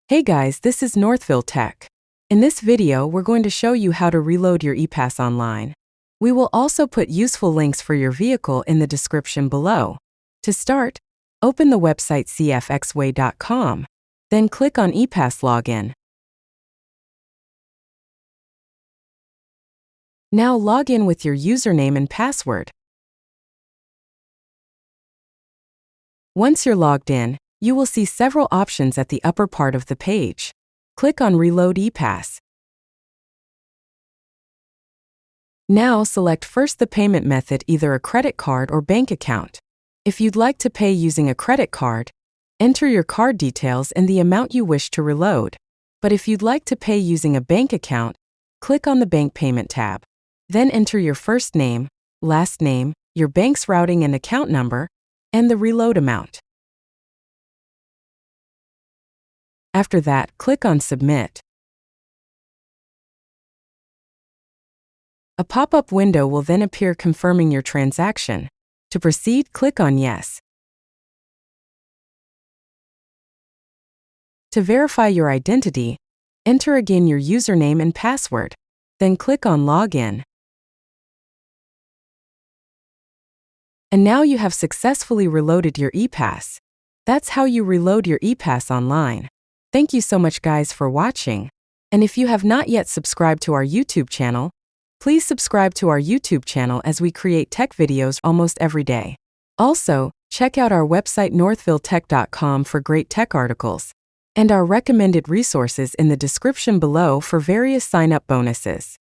Hey guys, this is Northville Tech. In this video, we're going to show you how to reload your ePass online. We will also put useful links for your vehicle in the description below. To start, open the website cfxway.com, then click on ePass Login. Now log in with your username and password. Once you're logged in, you will see several options at the upper part of the page. Click on Reload ePass. Now select first the payment method, either a credit card or bank account. If you'd like to pay using a credit card, enter your card details and the amount you wish to reload. But if you'd like to pay using a bank account, click on the Bank Payment tab. Then enter your first name, last name, your bank's routing and account number, and the reload amount. After that, click on Submit. A pop-up window will then appear confirming your transaction. To proceed, click on Yes. To verify your identity, enter again your username and password, then click on Login. And now you have successfully reloaded your ePass. That's how you reload your ePass online. Thank you so much guys for watching. And if you have not yet subscribed to our YouTube channel, please subscribe to our YouTube channel as we create tech videos almost every day. Also, check out our website northvilletech.com for great tech articles, and our recommended resources in the description below for various sign-up bonuses.